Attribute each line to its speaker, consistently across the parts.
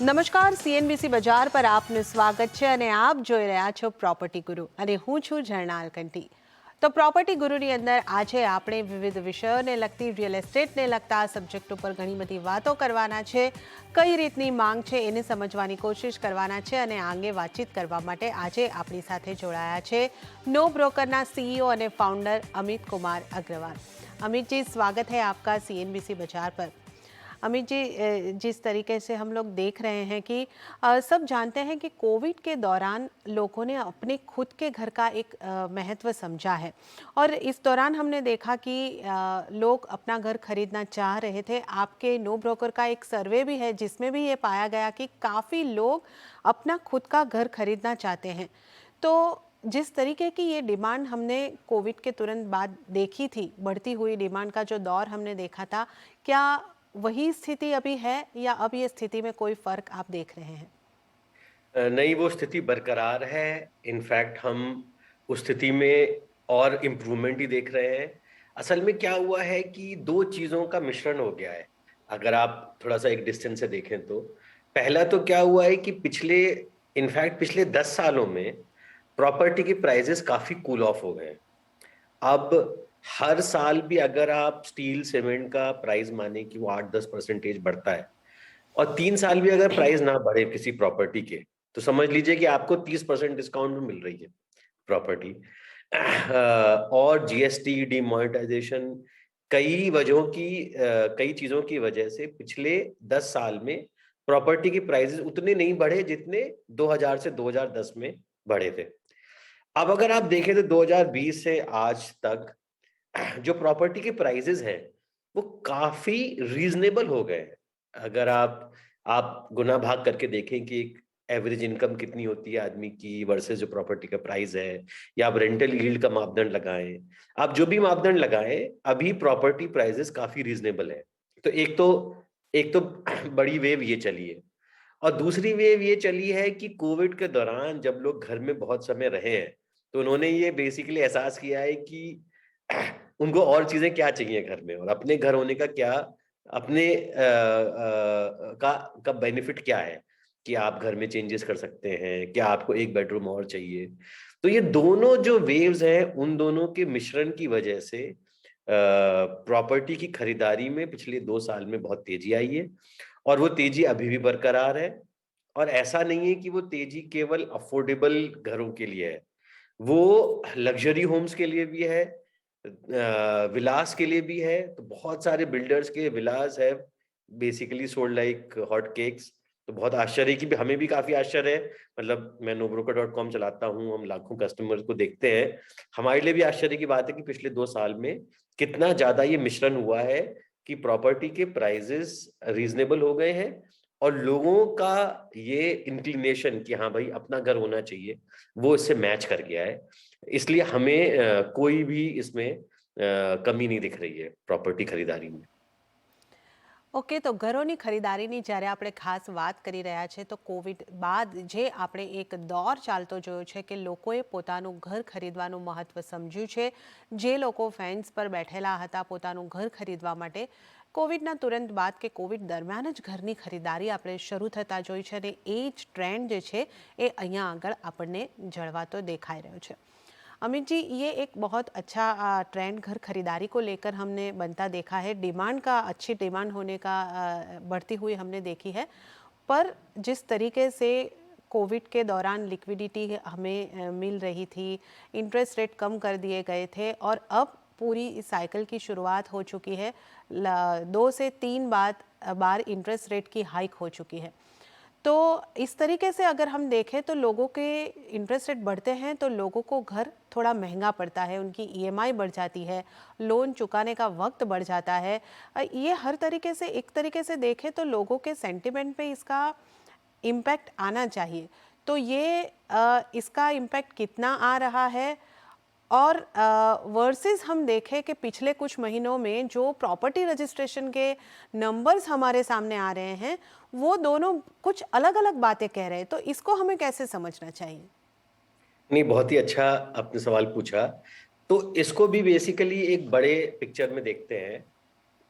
Speaker 1: નમસ્કાર સીએનબીસી બજાર પર આપનું સ્વાગત છે અને આપ જોઈ રહ્યા છો પ્રોપર્ટી ગુરુ અને હું છું ઝરણા અલકંટી। તો પ્રોપર્ટી ગુરુની અંદર આજે આપણે વિવિધ વિષયોને લગતી રિયલ એસ્ટેટને લગતા સબ્જેક્ટ ઉપર ઘણી બધી વાતો કરવાના છે। કઈ રીતની માંગ છે એને સમજવાની કોશિશ કરવાના છે અને આ અંગે વાતચીત કરવા માટે આજે આપણી સાથે જોડાયા છે નો બ્રોકરના સીईओ અને फाउंडर अमित कुमार अग्रवाल। अमित जी, स्वागत है आपका सीएनबीसी बाजार पर। अमित जी, जिस तरीके से हम लोग देख रहे हैं कि सब जानते हैं कि कोविड के दौरान लोगों ने अपने खुद के घर का एक महत्व समझा है और इस दौरान हमने देखा कि लोग अपना घर खरीदना चाह रहे थे। आपके नो ब्रोकर का एक सर्वे भी है जिसमें भी ये पाया गया कि काफ़ी लोग अपना खुद का घर खरीदना चाहते हैं। तो जिस तरीके की ये डिमांड हमने कोविड के तुरंत बाद देखी थी, बढ़ती हुई डिमांड का जो दौर हमने देखा था, क्या वही स्थिति अभी है या अब ये स्थिति में कोई फर्क आप देख रहे हैं?
Speaker 2: नहीं, वो स्थिति बरकरार है। इनफैक्ट हम उस स्थिति में और इम्प्रूवमेंट ही देख रहे हैं। असल में क्या हुआ है कि 2 चीज़ों का मिश्रण हो गया है। अगर आप थोड़ा-सा एक डिस्टेंस से देखें तो। पहला तो क्या हुआ है कि पिछले 10 सालों में प्रॉपर्टी के प्राइसेज़ काफ़ी कूल ऑफ हो गए हैं। अब हर साल भी अगर आप स्टील, सीमेंट का प्राइस माने कि वो 8-10% बढ़ता है और 3 साल भी अगर प्राइस ना बढ़े किसी प्रॉपर्टी के, तो समझ लीजिए कि आपको 30% डिस्काउंट में मिल रही है प्रॉपर्टी। और जीएसटी, डिमोनेटाइजेशन कई चीज़ों की वजह से पिछले 10 साल में प्रॉपर्टी के प्राइसेज़ उतने नहीं बढ़े जितने 2000 से 2010 में बढ़े थे। अब अगर आप देखें तो 2020 से आज तक जो प्रॉपर्टी के प्राइसेस हैं, वो काफ़ी रीज़नेबल हो गए हैं। अगर आप गुना भाग करके देखें कि एक एवरेज इनकम कितनी होती है आदमी की वर्सेस जो प्रॉपर्टी का प्राइस है, या आप रेंटल यील्ड का मापदंड लगाएँ, आप जो भी मापदंड लगाएँ, अभी प्रॉपर्टी प्राइसेस काफ़ी रीज़नेबल है। तो एक तो बड़ी वेव ये चली है और दूसरी वेव ये चली है कि कोविड के दौरान जब लोग घर में बहुत समय रहे हैं, तो उन्होंने ये बेसिकली एहसास किया है कि उनको और चीज़ें क्या चाहिए घर में और अपने घर होने का क्या अपने का बेनिफिट क्या है कि आप घर में चेंजेस कर सकते हैं, क्या आपको 1 बेडरूम और चाहिए। तो ये दोनों जो वेव्स हैं, उन दोनों के मिश्रण की वजह से प्रॉपर्टी की खरीदारी में पिछले 2 साल में बहुत तेज़ी आई है और वो तेज़ी अभी भी बरकरार है। और ऐसा नहीं है कि वो तेज़ी केवल अफोर्डेबल घरों के लिए है, वो लग्ज़री होम्स के लिए भी है, विलास के लिए भी है। तो बहुत सारे बिल्डर्स के villas have basically sold like hot cakes. तो बहुत आश्चर्य की भी हमें भी काफ़ी आश्चर्य है। मतलब मैं nobroker.com चलाता हूँ, हम लाखों कस्टमर्स को देखते हैं। हमारे लिए भी आश्चर्य की बात है कि पिछले 2 साल में कितना ज़्यादा ये मिश्रण हुआ है कि प्रॉपर्टी के प्राइसेज़ रीज़नेबल हो गए हैं और लोगों का ये इंक्लिनेशन कि हाँ भाई अपना घर होना चाहिए, वो इससे मैच कर गया है। इसलिए हमें कोई भी इसमें कमी नहीं दिख रही है प्रॉपर्टी खरीदारी में।
Speaker 1: ओके, तो ઘરોની ખરીદારીની જ્યારે આપણે ખાસ વાત કરી રહ્યા છે તો કોવિડ બાદ જે આપણે એક દોર ચાલતો જોયો છે કે લોકોએ પોતાનું ઘર ખરીદવાનું મહત્ત્વ સમજ્યું છે। જે લોકો ફેન્સ પર બેઠેલા હતા પોતાનું ઘર ખરીદવા માટે, કોવિડના તુરંત બાદ કે કોવિડ દરમિયાન જ ઘરની ખરીદારી આપણે શરૂ થતા જોઈ છે અને એ જ ટ્રેન્ડ જે છે એ અહીંયા આગળ આપણને જળવાતો દેખાઈ રહ્યો છે। अमित जी, ये एक बहुत अच्छा ट्रेंड घर खरीदारी को लेकर हमने बनता देखा है। डिमांड का अच्छी डिमांड होने का बढ़ती हुई हमने देखी है। पर जिस तरीके से कोविड के दौरान लिक्विडिटी हमें मिल रही थी, इंटरेस्ट रेट कम कर दिए गए थे और अब पूरी इस साइकिल की शुरुआत हो चुकी है। 2 से 3 बार इंटरेस्ट रेट की हाइक हो चुकी है। तो इस तरीके से अगर हम देखें तो लोगों के इंटरेस्ट रेट बढ़ते हैं तो लोगों को घर थोड़ा महंगा पड़ता है, उनकी ईएमआई बढ़ जाती है, लोन चुकाने का वक्त बढ़ जाता है। ये हर तरीके से एक तरीके से देखें तो लोगों के सेंटिमेंट पे इसका इम्पैक्ट आना चाहिए। तो ये इसका इम्पैक्ट कितना आ रहा है और वर्सेस हम देखें कि पिछले कुछ महीनों में जो प्रॉपर्टी रजिस्ट्रेशन के नंबर्स हमारे सामने आ रहे हैं, वो दोनों कुछ अलग अलग बातें कह रहे हैं। तो इसको हमें कैसे समझना चाहिए?
Speaker 2: नहीं, बहुत ही अच्छा आपने सवाल पूछा। तो इसको भी बेसिकली एक बड़े पिक्चर में देखते हैं।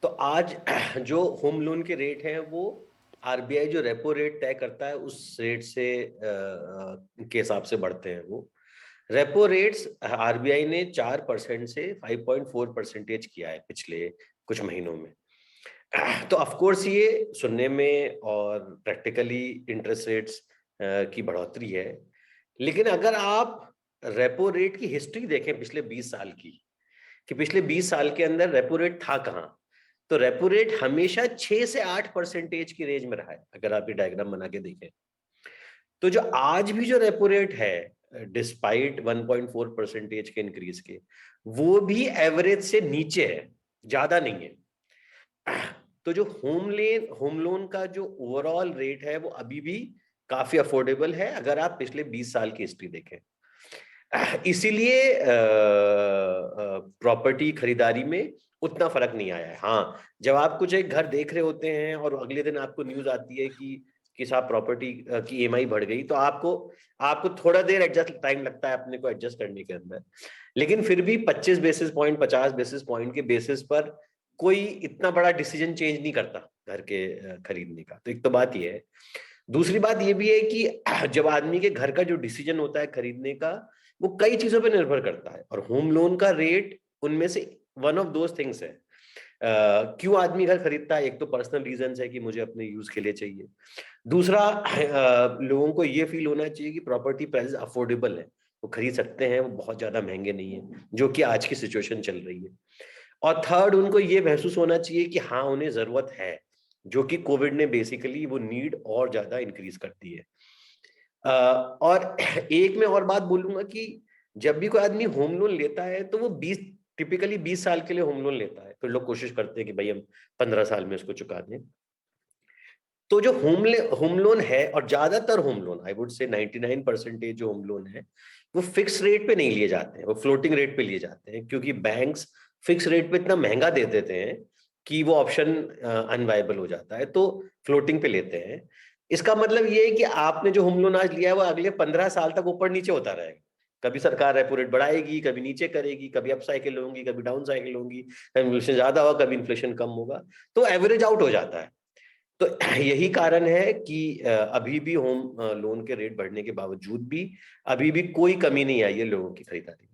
Speaker 2: तो आज जो होम लोन के रेट हैं वो आरबीआई जो रेपो रेट तय करता है उस रेट से के हिसाब से बढ़ते हैं वो। रेपो रेट्स आरबीआई ने 4% से 5.4% किया है पिछले कुछ महीनों में। तो ऑफ कोर्स ये सुनने में और प्रैक्टिकली इंटरेस्ट रेट्स की बढ़ोतरी है, लेकिन अगर आप रेपो रेट की हिस्ट्री देखें पिछले 20 साल की, कि पिछले 20 साल के अंदर रेपो रेट था कहाँ, तो रेपो रेट हमेशा 6 से 8% की रेंज में रहा है, अगर आप ये डायग्राम बना के देखें। तो जो आज भी जो रेपो रेट है डिस्पाइट 1.4% के इंक्रीज के, वो भी एवरेज से नीचे है, ज्यादा नहीं है। तो जो होम लोन का जो ओवरऑल रेट है वो अभी भी काफी अफोर्डेबल है अगर आप पिछले 20 साल की हिस्ट्री देखें। इसीलिए प्रॉपर्टी खरीदारी में उतना फर्क नहीं आया है। हाँ, जब आप कुछ एक घर देख रहे होते हैं और अगले दिन आपको न्यूज आती है कि साहब प्रॉपर्टी की ईएमआई बढ़ गई, तो आपको आपको थोड़ा देर एडजस्ट टाइम लगता है अपने को एडजस्ट करने के अंदर, लेकिन फिर भी 25 बेसिस पॉइंट 50 बेसिस पॉइंट के बेसिस पर कोई इतना बड़ा डिसीजन चेंज नहीं करता घर के खरीदने का। तो एक तो बात ये है। दूसरी बात ये भी है कि जब आदमी के घर का जो डिसीजन होता है खरीदने का, वो कई चीजों पे निर्भर करता है, और होम लोन का रेट उनमें से वन ऑफ दोज थिंग्स है। क्यों आदमी घर खरीदता है? एक तो पर्सनल रीजन है कि मुझे अपने यूज के लिए चाहिए। दूसरा, लोगों को ये फील होना चाहिए कि प्रॉपर्टी प्राइस अफोर्डेबल है, वो खरीद सकते हैं, वो बहुत ज्यादा महंगे नहीं है, जो कि आज की सिचुएशन चल रही है। और थर्ड, उनको ये महसूस होना चाहिए कि हाँ उन्हें जरूरत है, जो कि कोविड ने बेसिकली वो नीड और ज्यादा इंक्रीज कर दी है। और एक मैं और बात बोलूंगा कि जब भी कोई आदमी होम लोन लेता है तो वो टिपिकली 20 साल के लिए होम लोन लेता है। फिर लोग कोशिश करते हैं कि भाई हम 15 साल में उसको चुका दें। तो जो होम लोन है, और ज्यादातर home loan, I would say 99% जो होम लोन है, वो फिक्स रेट पे नहीं लिए जाते हैं, वो फ्लोटिंग रेट पे लिए जाते हैं, क्योंकि बैंक्स फिक्स रेट पे इतना महंगा दे देते हैं कि वो ऑप्शन अनवायबल हो जाता है, तो फ्लोटिंग पे लेते हैं। इसका मतलब ये है कि आपने जो होम लोन आज लिया है वो अगले 15 साल तक ऊपर नीचे होता रहेगा। कभी सरकार रेपो रेट बढ़ाएगी, कभी नीचे करेगी, कभी अप साइकिल होंगी, कभी डाउन साइकिल होंगी, कभी इन्फ्लेशन ज्यादा होगा, कभी इन्फ्लेशन कम होगा, तो एवरेज आउट हो जाता है। तो यही कारण है कि अभी भी होम लोन के रेट बढ़ने के बावजूद भी अभी भी कोई कमी नहीं आई है लोगों की खरीदारी में।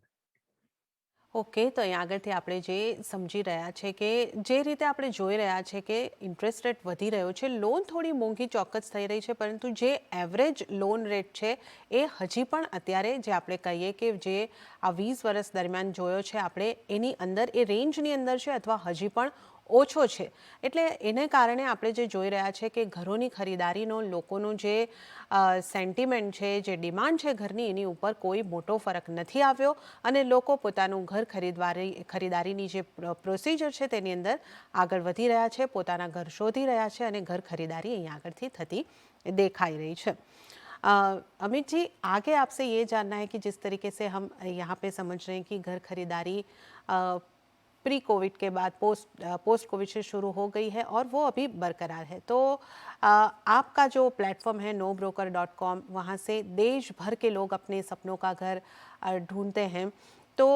Speaker 1: ઓકે, તો અહીં આગળથી આપણે જે સમજી રહ્યા છે કે જે રીતે આપણે જોઈ રહ્યા છે કે ઇન્ટરેસ્ટ રેટ વધી રહ્યો છે, લોન થોડી મોંઘી ચોક્કસ થઈ રહી છે, પરંતુ જે એવરેજ લોન રેટ છે એ હજી પણ અત્યારે જે આપણે કહીએ કે જે આ 20 વર્ષ દરમિયાન જોયો છે આપણે, એની અંદર એ રેન્જની અંદર છે અથવા હજી પણ ઓછો છે. એટલે એને કારણે આપણે જે જોઈ રહ્યા છે કે ઘરોની ખરીદારીનો લોકોનો જે સેન્ટિમેન્ટ છે, જે ડિમાન્ડ છે ઘરની, એની ઉપર કોઈ મોટો ફરક નથી આવ્યો અને લોકો પોતાનું ઘર ખરીદારીની જે પ્રોસિજર છે તેની અંદર આગળ વધી રહ્યા છે, પોતાના ઘર શોધી રહ્યા છે અને ઘર खरीदारी અહીં આગળથી थती देखाई रही है। अमित जी, आगे आपसे ये जानना है कि जिस तरीके से हम यहाँ पे समझ रहे हैं कि घर खरीदारी प्री कोविड के बाद पोस्ट कोविड से शुरू हो गई है और वो अभी बरकरार है, तो आपका जो प्लेटफॉर्म है NoBroker.com, वहाँ से देश भर के लोग अपने सपनों का घर ढूंढते हैं, तो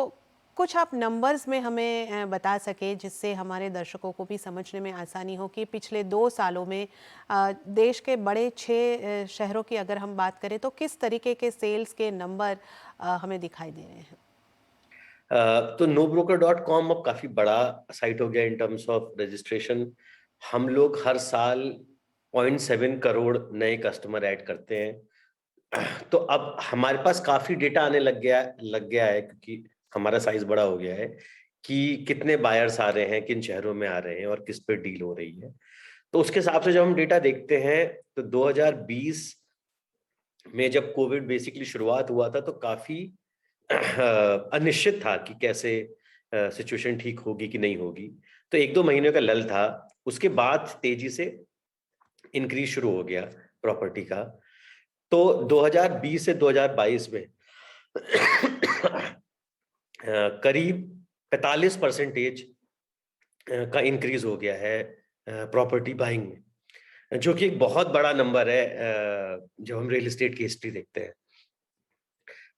Speaker 1: कुछ आप नंबर्स में हमें बता सके जिससे हमारे दर्शकों को भी समझने में आसानी हो कि पिछले 2 सालों में देश के बड़े 6 शहरों की अगर हम बात करें तो किस तरीके के सेल्स के नंबर हमें दिखाई दे रहे हैं।
Speaker 2: तो NoBroker.com अब काफी बड़ा साइट हो गया इन टर्म्स ऑफ रजिस्ट्रेशन। हम लोग हर साल 0.7 करोड़ नए कस्टमर ऐड करते हैं। तो अब हमारे पास काफी डेटा आने लग गया है, क्योंकि हमारा साइज बड़ा हो गया है, कि कितने बायर्स आ रहे हैं, किन शहरों में आ रहे हैं और किस पे डील हो रही है। तो उसके हिसाब से जब हम डेटा देखते हैं तो 2020 में जब कोविड बेसिकली शुरुआत हुआ था तो काफी अनिश्चित था कि कैसे सिचुएशन ठीक होगी कि नहीं होगी। तो 1-2 महीने का लल था, उसके बाद तेजी से इंक्रीज शुरू हो गया प्रॉपर्टी का। तो 2020 से 2022 में करीब 45% का इंक्रीज हो गया है प्रॉपर्टी बाइंग में, जो कि एक बहुत बड़ा नंबर है जब हम रियल एस्टेट की हिस्ट्री देखते हैं।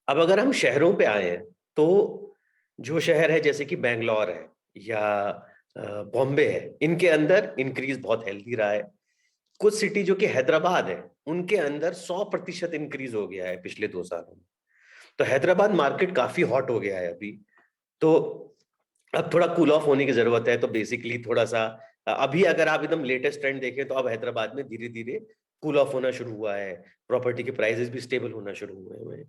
Speaker 2: अब अगर हम शहरों पे आए हैं, तो जो शहर है जैसे कि बैंगलोर है या बॉम्बे है, इनके अंदर इंक्रीज बहुत हेल्दी रहा है। कुछ सिटी जो कि हैदराबाद है, उनके अंदर 100% इंक्रीज हो गया है पिछले 2 सालों में। तो हैदराबाद मार्केट काफी हॉट हो गया है अभी। तो अब थोड़ा कूल ऑफ होने की जरूरत है। तो बेसिकली थोड़ा सा अभी अगर आप एकदम लेटेस्ट ट्रेंड देखें तो अब हैदराबाद में धीरे धीरे कूल ऑफ होना शुरू हुआ है। प्रॉपर्टी के प्राइसेस भी स्टेबल होना शुरू हुए हैं।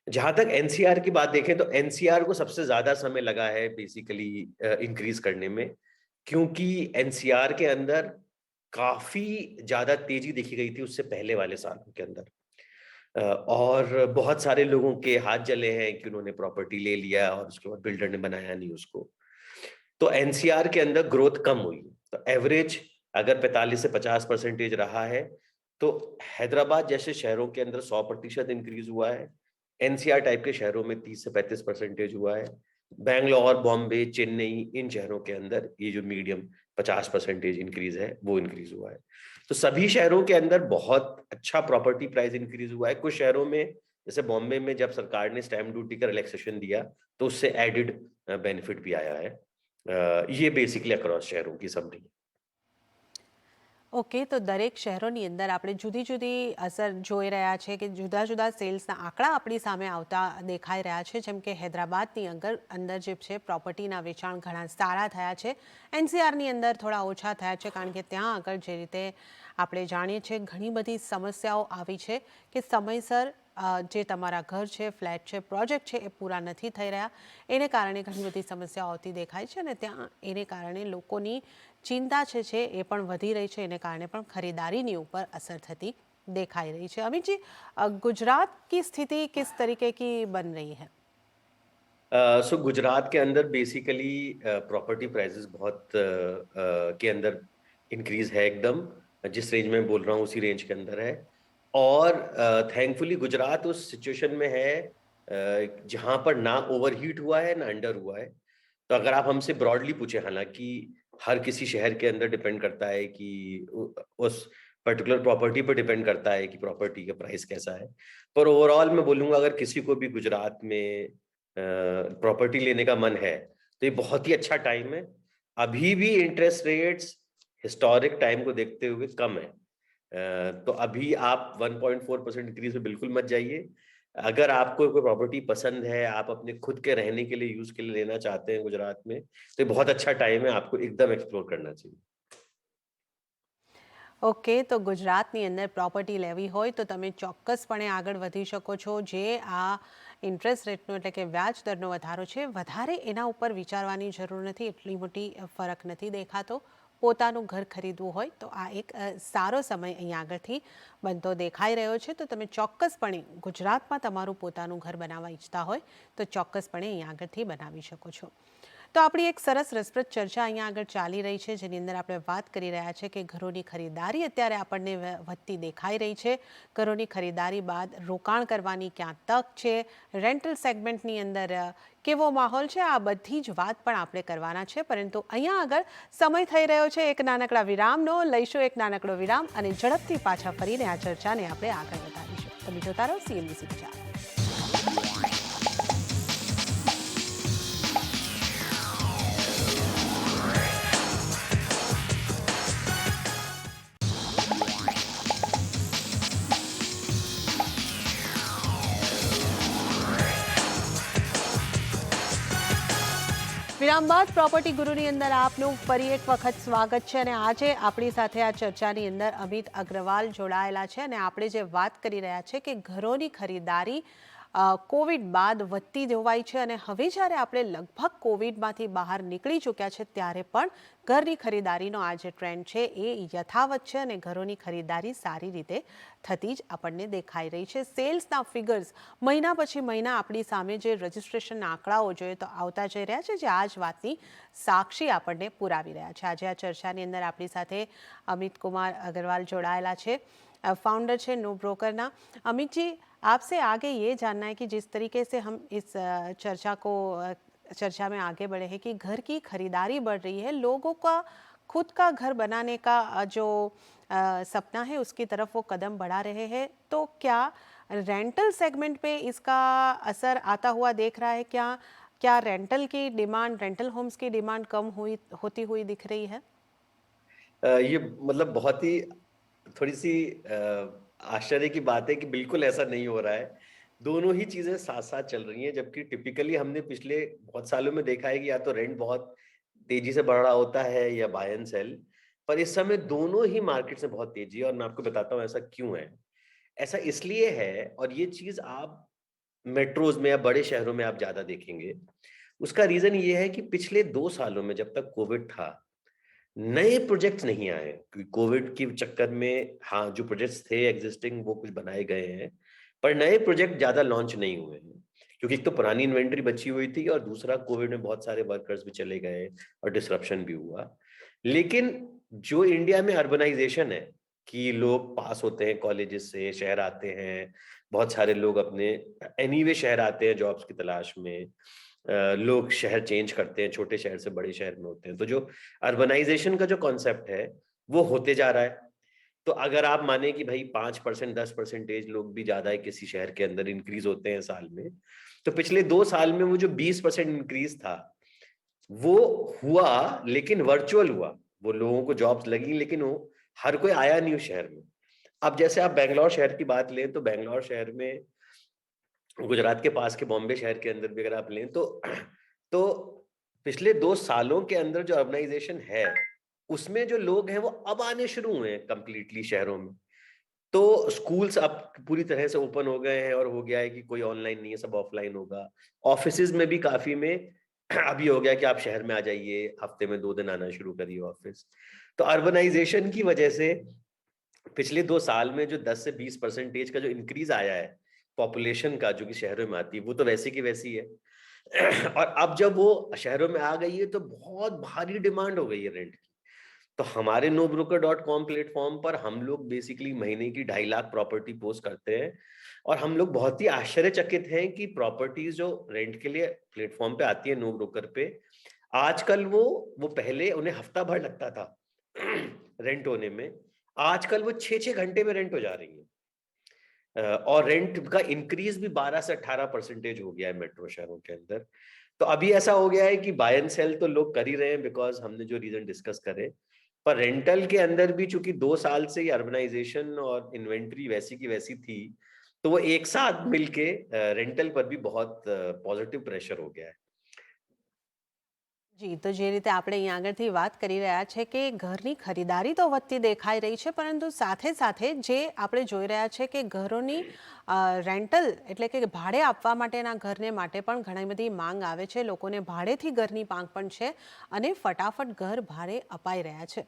Speaker 2: जहां तक एनसीआर की बात देखें तो एनसीआर को सबसे ज्यादा समय लगा है बेसिकली इंक्रीज करने में, क्योंकि एनसीआर के अंदर काफी ज्यादा तेजी देखी गई थी उससे पहले वाले सालों के अंदर। और बहुत सारे लोगों के हाथ जले हैं कि उन्होंने प्रॉपर्टी ले लिया और उसके बाद बिल्डर ने बनाया नहीं उसको। तो एनसीआर के अंदर ग्रोथ कम हुई। तो एवरेज अगर 45 से 50% रहा है, तो हैदराबाद जैसे शहरों के अंदर 100% इंक्रीज हुआ है। एनसीआर टाइप के शहरों में 30 से 35% हुआ है। बैंगलोर, बॉम्बे, चेन्नई, इन शहरों के अंदर ये जो मीडियम 50% इंक्रीज है वो इंक्रीज हुआ है। तो सभी शहरों के अंदर बहुत अच्छा प्रॉपर्टी प्राइस इंक्रीज हुआ है। कुछ शहरों में जैसे बॉम्बे में जब सरकार ने स्टैम्प ड्यूटी का रिलैक्सेशन दिया तो उससे एडिड बेनिफिट भी आया है। ये बेसिकली अक्रॉस शहरों की समरी है।
Speaker 1: ઓકે, તો દરેક શહેરોની અંદર આપણે જુદી જુદી અસર જોઈ રહ્યા છે કે જુદા જુદા સેલ્સના આંકડા આપણી સામે આવતા દેખાઈ રહ્યા છે. જેમ કે હૈદરાબાદની અંદર જે છે પ્રોપર્ટીના વેચાણ ઘણા સારા થયા છે. એનસીઆરની અંદર થોડા ઓછા થયા છે, કારણ કે ત્યાં આગળ જે રીતે આપણે જાણીએ છીએ ઘણી બધી સમસ્યાઓ આવી છે કે સમયસર જે તમારા ઘર છે, ફ્લેટ છે, પ્રોજેક્ટ છે એ પૂરા નથી થઈ રહ્યા. એને કારણે ઘણી બધી સમસ્યાઓ આવતી દેખાય છે અને ત્યાં એને કારણે લોકોની चिंता છે એ પણ વધી રહી છે. એને કારણે પણ ખરીદારીની ઉપર અસર થતી દેખાઈ રહી છે. અમિત जी, गुजरात की स्थिति किस तरीके की बन रही है?
Speaker 2: सो गुजरात के अंदर बेसिकली प्रॉपर्टी प्राइसेस बहुत के अंदर इंक्रीज है एकदम। जिस रेंज में बोल रहा हूँ उसी रेंज के अंदर है। और थैंकफुली गुजरात उस सिचुएशन में है जहां पर ना ओवरहीट हुआ है ना अंडर हुआ है। तो अगर आप हमसे ब्रॉडली पूछे, हालांकि हर किसी शहर के अंदर डिपेंड करता है कि उस पर्टिकुलर प्रॉपर्टी पर डिपेंड करता है कि प्रॉपर्टी का प्राइस कैसा है। पर ओवरऑल मैं बोलूंगा अगर किसी को भी गुजरात में प्रॉपर्टी लेने का मन है तो ये बहुत ही अच्छा टाइम है। अभी भी इंटरेस्ट रेट्स हिस्टोरिक टाइम को देखते हुए कम है। तो अभी आप 1.4% इंक्रीज में बिल्कुल मत जाइए। अगर आपको कोई प्रॉपर्टी पसंद है, आप अपने खुद के रहने के लिए यूज के लिए लेना चाहते हैं गुजरात में, तो ये बहुत अच्छा टाइम है, आपको एकदम एक्सप्लोर करना चाहिए।
Speaker 1: ઓકે, તો ગુજરાતની અંદર પ્રોપર્ટી લેવી હોય તો તમે ચોક્કસપણે આગળ વધી શકો છો. જે આ ઇન્ટરેસ્ટ રેટનો એટલે કે વ્યાજ દરનો વધારો છે, વધારે એના ઉપર વિચારવાની જરૂર નથી. એટલી મોટી ફરક નથી દેખાતો. પોતાનું ઘર ખરીદવું હોય તો આ એક સારો સમય અહીંયા આગળથી બનતો દેખાઈ રહ્યો છે. તો તમે ચોક્કસપણે ગુજરાતમાં તમારું પોતાનું ઘર બનાવવા ઈચ્છતા હોય તો ચોક્કસપણે અહીંયા આગળથી બનાવી શકો છો. તો આપણી એક સરસ રસપ્રદ ચર્ચા અહીંયા આગળ ચાલી રહી છે, જેની અંદર આપણે વાત કરી રહ્યા છે કે ઘરોની ખરીદારી અત્યારે આપણને વધતી દેખાઈ રહી છે. ઘરોની ખરીદારી બાદ રોકાણ કરવાની ક્યાં તક છે, રેન્ટલ સેગમેન્ટની અંદર કેવો માહોલ છે, આ બધી જ વાત પણ આપણે કરવાના છે. પરંતુ અહીંયા આગળ સમય થઈ રહ્યો છે એક નાનકડા વિરામનો. લઈશું એક નાનકડો વિરામ અને ઝડપથી પાછા ફરીને આ ચર્ચાને આપણે આગળ વધારીશું. તમે જોતા રહો CNBC ગુજરાત. વિરામ બાદ પ્રોપર્ટી ગુરુની અંદર આપનું ફરી એક વખત સ્વાગત છે. અને આજે આપણી સાથે આ ચર્ચાની અંદર અમિત અગ્રવાલ જોડાયેલા છે અને આપણે જે વાત કરી રહ્યા છે કે ઘરોની ખરીદારી કોવિડ બાદ વધતી જોવાઈ છે. અને હવે જ્યારે આપણે લગભગ કોવિડમાંથી બહાર નીકળી ચૂક્યા છે ત્યારે પણ ઘરની ખરીદારીનો આ જે ટ્રેન્ડ છે એ યથાવત છે અને ઘરોની ખરીદારી સારી રીતે થતી જ આપણને દેખાઈ રહી છે. સેલ્સના ફિગર્સ મહિના પછી મહિના આપણી સામે જે રજિસ્ટ્રેશનના આંકડાઓ જોઈએ તો આવતા જઈ રહ્યા છે, જે આ જ વાતની સાક્ષી આપણને પુરાવી રહ્યા છે. આજે આ ચર્ચાની અંદર આપણી સાથે અમિત કુમાર અગ્રવાલ જોડાયેલા છે, फाउंडर છે नो ब्रोकर ना. अमित जी, आपसे आगे ये जानना है कि जिस तरीके से हम इस चर्चा में आगे बढ़े हैं कि घर की खरीदारी बढ़ रही है, लोगों का खुद का घर बनाने का जो सपना है उसकी तरफ वो कदम बढ़ा रहे हैं, तो क्या रेंटल सेगमेंट पे इसका असर आता हुआ देख रहा है? क्या क्या रेंटल की डिमांड, रेंटल होम्स की डिमांड कम होती हुई दिख रही है?
Speaker 2: ये मतलब बहुत ही थोड़ी सी आश्चर्य की बात है कि बिल्कुल ऐसा नहीं हो रहा है। दोनों ही चीजें साथ साथ चल रही हैं, जबकि टिपिकली हमने पिछले बहुत सालों में देखा है कि या तो रेंट बहुत तेजी से बढ़ रहा होता है या बाय एंड सेल। पर इस समय दोनों ही मार्केट में बहुत तेजी है, और मैं आपको बताता हूँ ऐसा क्यों है। ऐसा इसलिए है, और ये चीज आप मेट्रोज में या बड़े शहरों में आप ज्यादा देखेंगे। उसका रीजन ये है कि पिछले 2 सालों में जब तक कोविड था, नए प्रोजेक्ट्स नहीं आए, क्योंकि कोविड के चक्कर में हाँ जो प्रोजेक्ट्स थे एग्जिस्टिंग वो कुछ बनाए गए हैं, पर नए प्रोजेक्ट ज्यादा लॉन्च नहीं हुए हैं, क्योंकि एक तो पुरानी इन्वेंट्री बची हुई थी, और दूसरा कोविड में बहुत सारे वर्कर्स भी चले गए और डिसरप्शन भी हुआ। लेकिन जो इंडिया में अर्बनाइजेशन है, कि लोग पास होते हैं कॉलेजेस से, शहर आते हैं, बहुत सारे लोग अपने एनीवे शहर आते हैं जॉब्स की तलाश में, लोग शहर चेंज करते हैं, छोटे शहर से बड़े शहर में होते हैं, तो जो अर्बनाइजेशन का जो कॉन्सेप्ट है वो होते जा रहा है। तो अगर आप माने कि भाई 5% 10% लोग भी ज्यादा है किसी शहर के अंदर इंक्रीज होते हैं साल में, तो पिछले 2 साल में वो जो 20% इंक्रीज था वो हुआ, लेकिन वर्चुअल हुआ। वो लोगों को जॉब्स लगी, लेकिन वो हर कोई आया नहीं उस शहर में। अब जैसे आप बेंगलोर शहर की बात लें, तो बेंगलोर शहर में, गुजरात के पास के बॉम्बे शहर के अंदर भी अगर आप लें, तो पिछले 2 सालों के अंदर जो अर्बनाइजेशन है, उसमें जो लोग हैं वो अब आने शुरू हुए हैं कंप्लीटली शहरों में। तो स्कूल्स अब पूरी तरह से ओपन हो गए हैं, और हो गया है कि कोई ऑनलाइन नहीं है, सब ऑफलाइन होगा। ऑफिसेज में भी काफी में अभी हो गया कि आप शहर में आ जाइए, हफ्ते में 2 दिन आना शुरू करिए ऑफिस। तो अर्बनाइजेशन की वजह से पिछले 2 साल में जो 10 से 20% का जो इंक्रीज आया है पॉपुलेशन का, जो कि शहरों में आती है, वो तो वैसी की वैसी है। और अब जब वो शहरों में आ गई है तो बहुत भारी डिमांड हो गई है रेंट की। तो हमारे NoBroker.com प्लेटफॉर्म पर हम लोग बेसिकली महीने की 2.5 लाख प्रॉपर्टी पोस्ट करते हैं, और हम लोग बहुत ही आश्चर्यचकित हैं कि प्रॉपर्टीज जो रेंट के लिए प्लेटफॉर्म पे आती है नो ब्रोकर पे, आजकल वो पहले उन्हें हफ्ता भर लगता था रेंट होने में, आजकल वो 6-6 घंटे में रेंट हो जा रही है। और रेंट का इंक्रीज भी 12 से 18% हो गया है मेट्रो शहरों के अंदर। तो अभी ऐसा हो गया है कि बाय एंड सेल तो लोग कर ही रहे हैं, बिकॉज हमने जो रीजन डिस्कस करे, पर रेंटल के अंदर भी चूंकि 2 साल से ही अर्बनाइजेशन और इन्वेंट्री वैसी की वैसी थी, तो वो एक साथ मिलके रेंटल पर भी बहुत पॉजिटिव प्रेशर हो गया है।
Speaker 1: જી, તો જે રીતે આપણે અહીં આગળથી વાત કરી રહ્યા છે કે ઘરની ખરીદારી તો વધતી દેખાઈ રહી છે, પરંતુ સાથે સાથે જે આપણે જોઈ રહ્યા છે કે ઘરોની રેન્ટલ એટલે કે ભાડે આપવા માટેના ઘરને માટે પણ ઘણી બધી માંગ આવે છે, લોકોને ભાડેથી ઘરની માંગ પણ છે અને ફટાફટ ઘર ભાડે અપાઈ રહ્યા છે।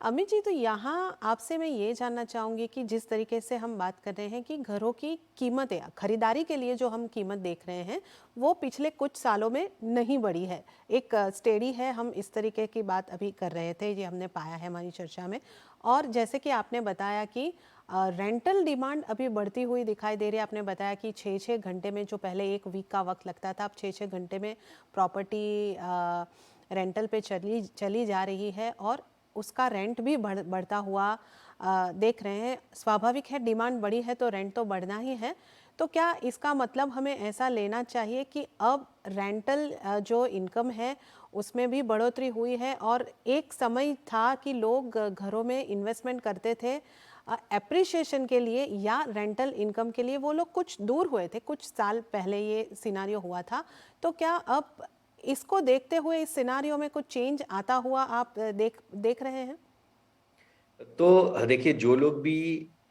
Speaker 1: अमित जी, तो यहाँ आपसे मैं ये जानना चाहूँगी कि जिस तरीके से हम बात कर रहे हैं कि घरों की कीमतें, खरीदारी के लिए जो हम कीमत देख रहे हैं, वो पिछले कुछ सालों में नहीं बढ़ी है, एक स्टेडी है। हम इस तरीके की बात अभी कर रहे थे, ये हमने पाया है हमारी चर्चा में। और जैसे कि आपने बताया कि रेंटल डिमांड अभी बढ़ती हुई दिखाई दे रही है। आपने बताया कि 6-6 घंटे में, जो पहले एक वीक का वक्त लगता था, अब 6-6 घंटे में प्रॉपर्टी रेंटल पे चली जा रही है, और उसका रेंट भी बढ़ता हुआ देख रहे हैं। स्वाभाविक है, डिमांड बढ़ी है तो रेंट तो बढ़ना ही है। तो क्या इसका मतलब हमें ऐसा लेना चाहिए कि अब रेंटल जो इनकम है उसमें भी बढ़ोतरी हुई है, और एक समय था कि लोग घरों में इन्वेस्टमेंट करते थे एप्रिसिएशन के लिए या रेंटल इनकम के लिए, वो लोग कुछ दूर हुए थे, कुछ साल पहले ये सिनारियो हुआ था। तो क्या अब इसको देखते हुए इस सिनारियो में कुछ चेंज आता हुआ आप देख रहे हैं?
Speaker 2: तो देखिए, जो लोग भी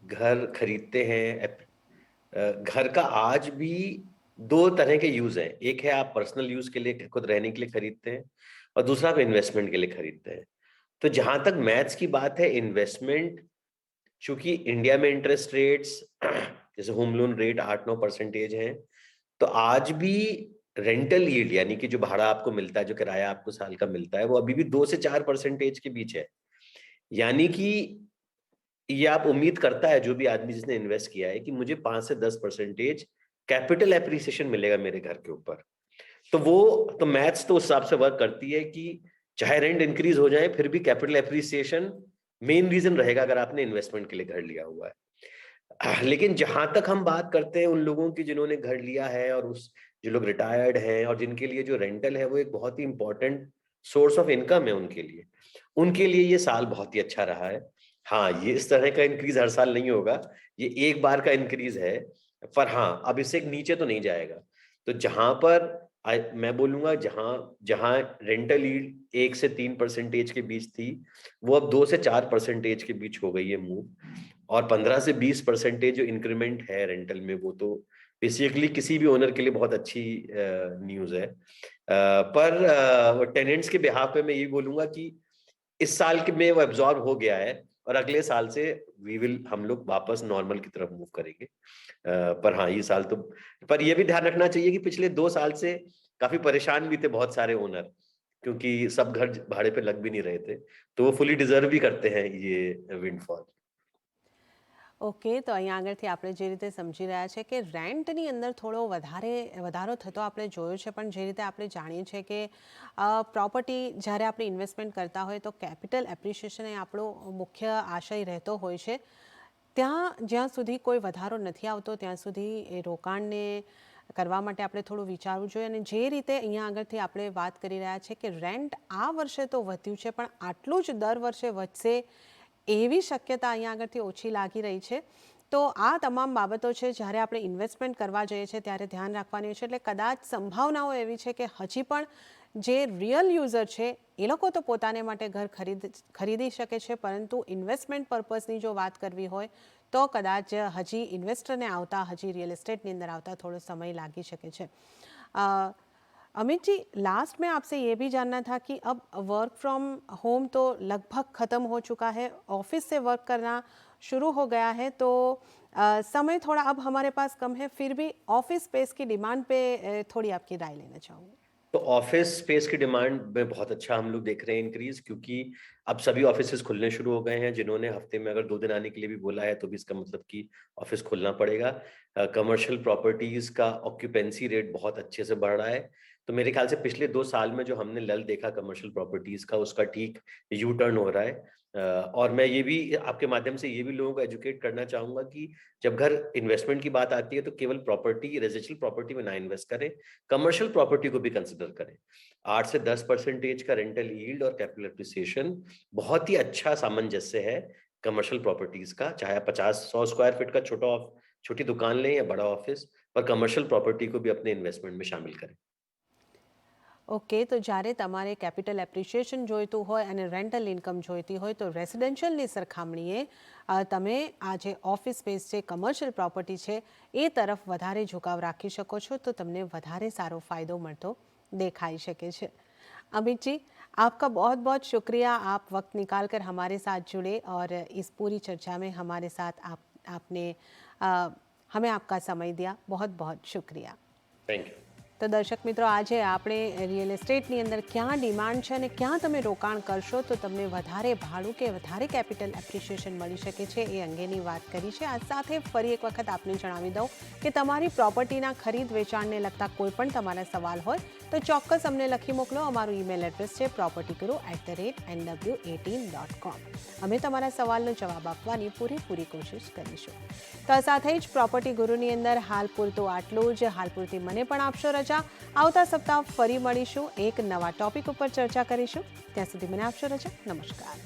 Speaker 2: घर खरीदते हैं, घर का आज भी 2 तरह के यूज हैं। एक है आप पर्सनल यूज के लिए खुद रहने के लिए खरीदते हैं, और दूसरा आप इन्वेस्टमेंट के लिए खरीदते हैं। तो जहां तक मैथ्स की बात है, इन्वेस्टमेंट, चूंकि इंडिया में इंटरेस्ट रेट्स जैसे होम लोन रेट 8-9% है, तो आज भी रेंटल यील्ड यानी कि जो भाड़ा आपको मिलता है, जो किराया आपको साल का मिलता है, वो अभी भी 2 से 4% के बीच है। यानी कि ये आप उम्मीद करता है जो भी आदमी जिसने इन्वेस्ट किया है कि मुझे 5 से 10% कैपिटल एप्रिसिएशन मिलेगा मेरे घर के ऊपर। तो मैथ्स तो उस हिसाब से वर्क करती है कि चाहे रेंट इंक्रीज हो जाए, फिर भी कैपिटल एप्रिसिएशन मेन रीजन रहेगा अगर आपने इन्वेस्टमेंट के लिए घर लिया हुआ है। लेकिन जहां तक हम बात करते हैं उन लोगों की जिन्होंने घर लिया है, और उस जो लोग रिटायर्ड हैं और जिनके लिए जो रेंटल है वो एक बहुत ही इंपॉर्टेंट सोर्स ऑफ इनकम है, उनके लिए ये साल बहुत ही अच्छा रहा है। हाँ, ये इस तरह का इंक्रीज़ हर साल नहीं होगा, ये एक बार का इंक्रीज़ है, पर हाँ, अब इससे नीचे तो नहीं जाएगा। तो जहाँ पर मैं बोलूँगा जहाँ जहाँ रेंटल यील्ड 1 से 3% के बीच थी, वो अब 2 से 4% के बीच हो गई है मूव, और 15 से 20% जो इंक्रीमेंट है रेंटल में, वो तो बेसिकली किसी भी ओनर के लिए बहुत अच्छी न्यूज़ है। पर टेनेंट्स के बिहाफ़ पे मैं ये बोलूँगा कि इस साल के में वो एब्ज़ॉर्ब हो गया है, और अगले साल से हम लोग वापस नॉर्मल की तरफ मूव करेंगे। पर हाँ, ये साल तो, पर ये भी ध्यान रखना चाहिए कि पिछले 2 साल से काफ़ी परेशान भी थे बहुत सारे ओनर, क्योंकि सब घर भाड़े पे लग भी नहीं रहे थे। तो वो फुली डिज़र्व भी करते हैं ये विंडफॉल।
Speaker 1: ઓકે, તો અહીંયા આગળથી આપણે જે રીતે સમજી રહ્યા છે કે રેન્ટની અંદર થોડો વધારો થતો આપણે જોયો છે, પણ જે રીતે આપણે જાણીએ છીએ કે પ્રોપર્ટી જ્યારે આપણે ઇન્વેસ્ટમેન્ટ કરતા હોય તો કેપિટલ એપ્રિશિએશન એ આપણો મુખ્ય આશય રહેતો હોય છે. ત્યાં જ્યાં સુધી કોઈ વધારો નથી આવતો ત્યાં સુધી એ રોકાણને કરવા માટે આપણે થોડું વિચારવું જોઈએ. અને જે રીતે અહીંયા આગળથી આપણે વાત કરી રહ્યા છે કે રેન્ટ આ વર્ષે તો વધ્યું છે, પણ આટલું જ દર વર્ષે વધશે એવી શક્યતા અહીંયા આગળથી ઓછી લાગી રહી છે. તો આ તમામ બાબતો છે જ્યારે આપણે ઇન્વેસ્ટમેન્ટ કરવા જઈએ છીએ ત્યારે ધ્યાન રાખવાની છે. એટલે કદાચ સંભાવનાઓ એવી છે કે હજી પણ જે રિયલ યુઝર છે એ લોકો તો પોતાને માટે ઘર ખરીદી શકે છે, પરંતુ ઇન્વેસ્ટમેન્ટ પર્પઝની જો વાત કરવી હોય તો કદાચ હજી ઇન્વેસ્ટરને આવતા, હજી રિયલ એસ્ટેટની અંદર આવતા થોડો સમય લાગી શકે છે. अमित जी, लास्ट में आपसे ये भी जानना था कि अब वर्क फ्रॉम होम तो लगभग ख़त्म हो चुका है, ऑफिस से वर्क करना शुरू हो गया है, तो समय थोड़ा अब हमारे पास कम है, फिर भी ऑफिस स्पेस की डिमांड पे थोड़ी आपकी राय लेना चाहूँगी.
Speaker 2: तो ऑफिस स्पेस की डिमांड में बहुत अच्छा हम लोग देख रहे हैं इंक्रीज, क्योंकि अब सभी ऑफिसेज खुलने शुरू हो गए हैं। जिन्होंने हफ्ते में अगर 2 दिन आने के लिए भी बोला है तो भी इसका मतलब कि ऑफिस खुलना पड़ेगा। कमर्शियल प्रॉपर्टीज का ऑक्यूपेंसी रेट बहुत अच्छे से बढ़ रहा है। तो मेरे ख्याल से पिछले 2 साल में जो हमने लल देखा कमर्शियल प्रॉपर्टीज का, उसका ठीक यू टर्न हो रहा है। और मैं ये भी आपके माध्यम से ये भी लोगों को एजुकेट करना चाहूंगा कि जब घर इन्वेस्टमेंट की बात आती है तो केवल प्रॉपर्टी, रेजिडेंशियल प्रॉपर्टी में ना इन्वेस्ट करें, कमर्शियल प्रॉपर्टी को भी कंसिडर करें। 8 से 10% का रेंटल यील्ड और कैपिटल एप्रिसिएशन बहुत ही अच्छा सामंजस्य है कमर्शियल प्रॉपर्टीज का। चाहे आप 50-100 स्क्वायर फीट का छोटी दुकान लें या बड़ा ऑफिस, पर कमर्शियल प्रॉपर्टी को भी अपने इन्वेस्टमेंट में शामिल करें।
Speaker 1: ઓકે, તો જ્યારે તમારે કેપિટલ એપ્રિશિએશન જોઈતું હોય અને રેન્ટલ ઇન્કમ જોઈતી હોય તો રેસિડેન્શિયલની સરખામણીએ તમે આ જે ઓફિસ સ્પેસ છે, કમર્શિયલ પ્રોપર્ટી છે એ તરફ વધારે ઝુકાવ રાખી શકો છો, તો તમને વધારે સારો ફાયદો મળતો देखाई सके छे. अमित जी, आपका बहुत बहुत शुक्रिया, आप वक्त निकाल कर हमारे साथ जुड़े और इस पूरी चर्चा में हमारे साथ आपने हमें आपका समय दिया. बहुत बहुत शुक्रिया.
Speaker 2: Thank you.
Speaker 1: तो दर्शक मित्रों, આજે આપણે રિયલ એસ્ટેટની અંદર ક્યાં ડિમાન્ડ છે અને ક્યાં તમે રોકાણ કરશો તો તમને વધારે ભાડું કે વધારે કેપિટલ એપ્રિશિએશન મળી શકે છે એ અંગેની વાત કરી છે. આ સાથે ફરી એક વખત આપને જણાવી દઉં કે તમારી પ્રોપર્ટીના ખરીદ વેચાણને લગતા કોઈ પણ તમારા સવાલ હોય તો ચોક્કસ અમને લખી મોકલો. અમારું ઈમેલ એડ્રેસ છે propertyguru@nw18.com. અમે તમારા સવાલનો જવાબ આપવાની પૂરેપૂરી કોશિશ કરીશું. તો આ સાથે જ પ્રોપર્ટી ગુરુની અંદર હાલ પૂરતું આટલું જ. હાલ પૂરતી મને પણ આપશો રજા. આવતા સપ્તાહ ફરી મળીશું, એક નવા ટોપિક ઉપર ચર્ચા કરીશું. ત્યાં સુધી મને આપશો રજા. નમસ્કાર.